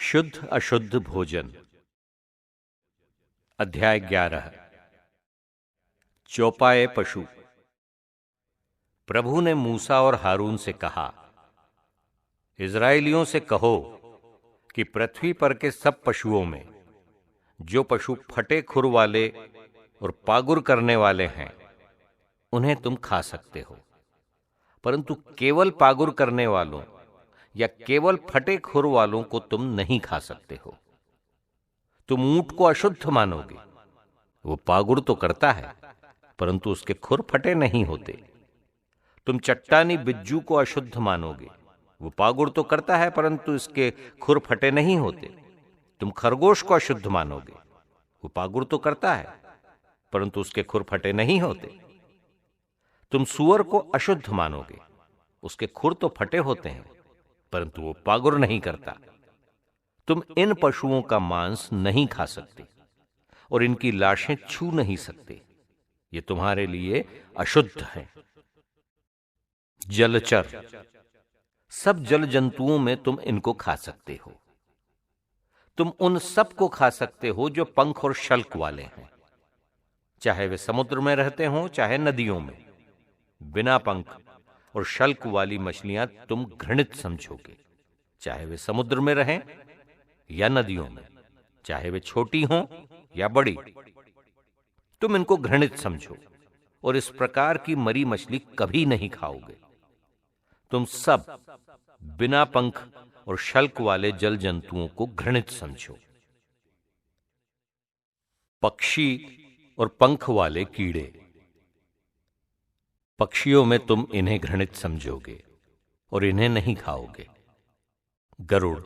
शुद्ध अशुद्ध भोजन। अध्याय 11। चौपाए पशु। प्रभु ने मूसा और हारून से कहा, इज़राइलियों से कहो कि पृथ्वी पर के सब पशुओं में जो पशु फटे खुर वाले और पागुर करने वाले हैं, उन्हें तुम खा सकते हो, परंतु केवल पागुर करने वालों या केवल फटे खुर वालों को तुम नहीं खा सकते हो। तुम ऊंट को अशुद्ध मानोगे, वो पागुर तो करता है परंतु उसके खुर फटे नहीं होते। तुम चट्टानी बिज्जू को अशुद्ध मानोगे, वो पागुर तो करता है परंतु इसके खुर फटे नहीं होते। तुम खरगोश को अशुद्ध मानोगे, वो पागुर तो करता है परंतु उसके खुर फटे नहीं होते। तुम सूअर को अशुद्ध मानोगे, उसके खुर तो फटे होते हैं परंतु वो पागुर नहीं करता। तुम इन पशुओं का मांस नहीं खा सकते और इनकी लाशें छू नहीं सकते, ये तुम्हारे लिए अशुद्ध हैं। जलचर। सब जल जंतुओं में तुम इनको खा सकते हो। तुम उन सब को खा सकते हो जो पंख और शल्क वाले हैं, चाहे वे समुद्र में रहते हों चाहे नदियों में। बिना पंख और शल्क वाली मछलियां तुम घृणित समझोगे, चाहे वे समुद्र में रहें या नदियों में, चाहे वे छोटी हों या बड़ी। तुम इनको घृणित समझो और इस प्रकार की मरी मछली कभी नहीं खाओगे। तुम सब बिना पंख और शल्क वाले जल जंतुओं को घृणित समझो। पक्षी और पंख वाले कीड़े। पक्षियों में तुम इन्हें घृणित समझोगे और इन्हें नहीं खाओगे। गरुड़,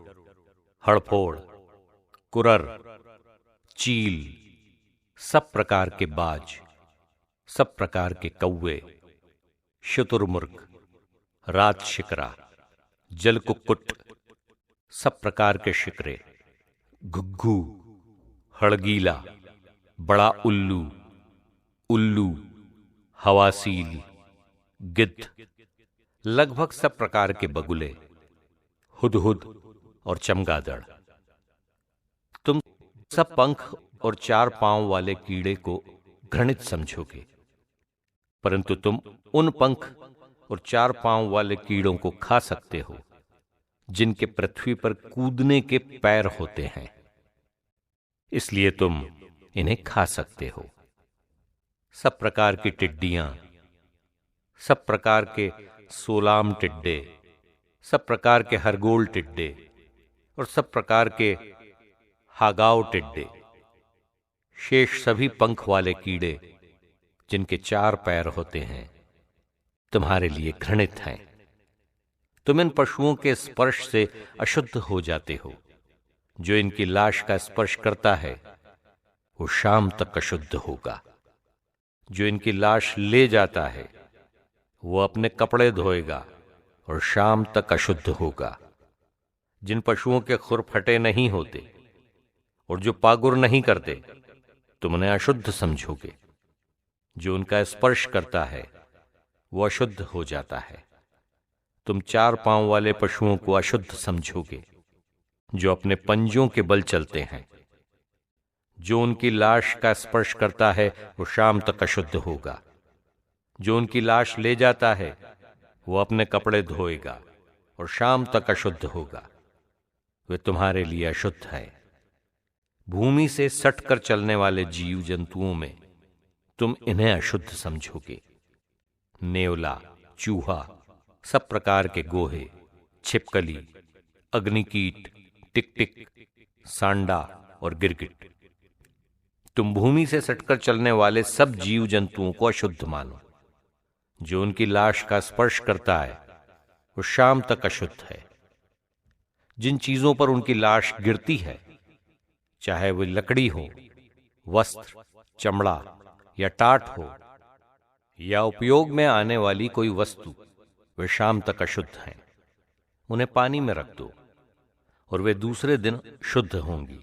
हड़फोड़, कुरर, चील, सब प्रकार के बाज, सब प्रकार के कौवे, शुतुरमुर्ग, रात शिकरा, जल कुक्कुट, सब प्रकार के शिकरे, घुग्घू, हड़गीला, बड़ा उल्लू, उल्लू, हवासील, गिद्ध, लगभग सब प्रकार के बगुले, हुदहुद और चमगादड़। तुम सब पंख और चार पांव वाले कीड़े को घृणित समझोगे, परंतु तुम उन पंख और चार पांव वाले कीड़ों को खा सकते हो जिनके पृथ्वी पर कूदने के पैर होते हैं, इसलिए तुम इन्हें खा सकते हो। सब प्रकार की टिड्डियां, सब प्रकार के सोलाम टिड्डे, सब प्रकार के हरगोल टिड्डे और सब प्रकार के हागाव टिड्डे, शेष सभी पंख वाले कीड़े जिनके चार पैर होते हैं, तुम्हारे लिए घृणित हैं। तुम इन पशुओं के स्पर्श से अशुद्ध हो जाते हो। जो इनकी लाश का स्पर्श करता है वो शाम तक अशुद्ध होगा। जो इनकी लाश ले जाता है वो अपने कपड़े धोएगा और शाम तक अशुद्ध होगा। जिन पशुओं के खुर फटे नहीं होते और जो पागुर नहीं करते, तुम उन्हें अशुद्ध समझोगे। जो उनका स्पर्श करता है वो अशुद्ध हो जाता है। तुम चार पांव वाले पशुओं को अशुद्ध समझोगे जो अपने पंजों के बल चलते हैं। जो उनकी लाश का स्पर्श करता है वो शाम तक अशुद्ध होगा। जो उनकी लाश ले जाता है वो अपने कपड़े धोएगा और शाम तक अशुद्ध होगा। वे तुम्हारे लिए अशुद्ध है। भूमि से सटकर चलने वाले जीव जंतुओं में तुम इन्हें अशुद्ध समझोगे। नेवला, चूहा, सब प्रकार के गोहे, छिपकली, अग्निकीट, टिकटिक, सांडा और गिरगिट। तुम भूमि से सटकर चलने वाले सब जीव जंतुओं को अशुद्ध मानो। जो उनकी लाश का स्पर्श करता है वो शाम तक अशुद्ध है। जिन चीजों पर उनकी लाश गिरती है, चाहे वे लकड़ी हो, वस्त्र, चमड़ा या टाट हो या उपयोग में आने वाली कोई वस्तु, वे शाम तक अशुद्ध हैं। उन्हें पानी में रख दो और वे दूसरे दिन शुद्ध होंगी।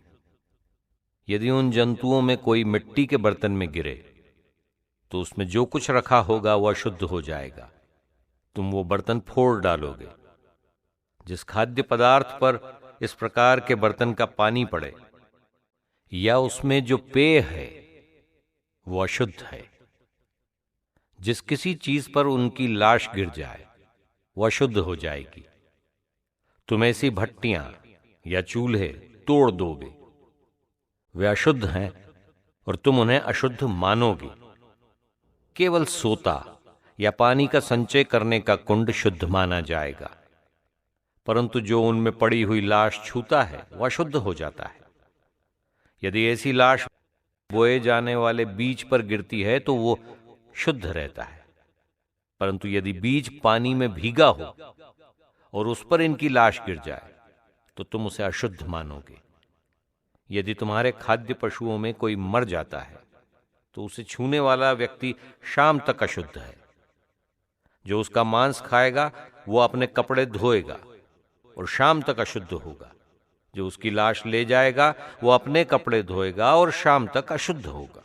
यदि उन जंतुओं में कोई मिट्टी के बर्तन में गिरे तो उसमें जो कुछ रखा होगा वह अशुद्ध हो जाएगा। तुम वो बर्तन फोड़ डालोगे। जिस खाद्य पदार्थ पर इस प्रकार के बर्तन का पानी पड़े या उसमें जो पेय है वो अशुद्ध है। जिस किसी चीज पर उनकी लाश गिर जाए वह अशुद्ध हो जाएगी। तुम ऐसी भट्टियां या चूल्हे तोड़ दोगे, वे अशुद्ध हैं और तुम उन्हें अशुद्ध मानोगे। केवल सोता या पानी का संचय करने का कुंड शुद्ध माना जाएगा, परंतु जो उनमें पड़ी हुई लाश छूता है वह अशुद्ध हो जाता है। यदि ऐसी लाश बोए जाने वाले बीज पर गिरती है तो वो शुद्ध रहता है, परंतु यदि बीज पानी में भीगा हो और उस पर इनकी लाश गिर जाए तो तुम उसे अशुद्ध मानोगे। यदि तुम्हारे खाद्य पशुओं में कोई मर जाता है तो उसे छूने वाला व्यक्ति शाम तक अशुद्ध है। जो उसका मांस खाएगा वो अपने कपड़े धोएगा और शाम तक अशुद्ध होगा। जो उसकी लाश ले जाएगा वो अपने कपड़े धोएगा और शाम तक अशुद्ध होगा।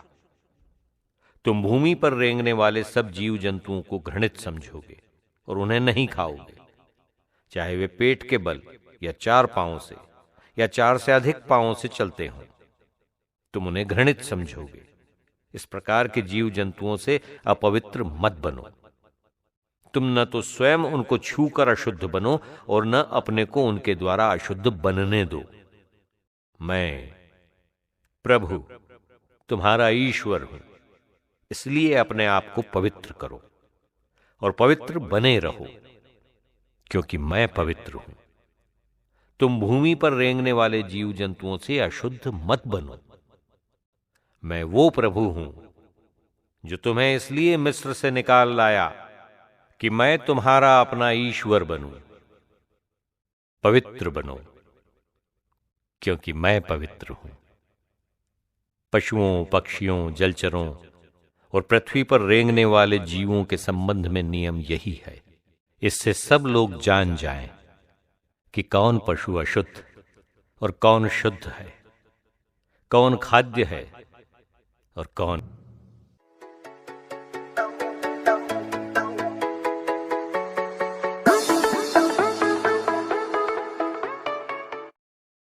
तुम भूमि पर रेंगने वाले सब जीव जंतुओं को घृणित समझोगे और उन्हें नहीं खाओगे, चाहे वे पेट के बल या 4 पांवों से या 4 से अधिक पांवों से चलते हों। तुम उन्हें घृणित समझोगे। इस प्रकार के जीव जंतुओं से अपवित्र मत बनो। तुम न तो स्वयं उनको छूकर अशुद्ध बनो और न अपने को उनके द्वारा अशुद्ध बनने दो। मैं प्रभु तुम्हारा ईश्वर हूं, इसलिए अपने आप को पवित्र करो और पवित्र बने रहो, क्योंकि मैं पवित्र हूं। तुम भूमि पर रेंगने वाले जीव जंतुओं से अशुद्ध मत बनो। मैं वो प्रभु हूं जो तुम्हें इसलिए मिस्र से निकाल लाया कि मैं तुम्हारा अपना ईश्वर बनूं। पवित्र बनो, क्योंकि मैं पवित्र हूं। पशुओं, पक्षियों, जलचरों और पृथ्वी पर रेंगने वाले जीवों के संबंध में नियम यही है। इससे सब लोग जान जाएं कि कौन पशु अशुद्ध और कौन शुद्ध है, कौन खाद्य है और कौन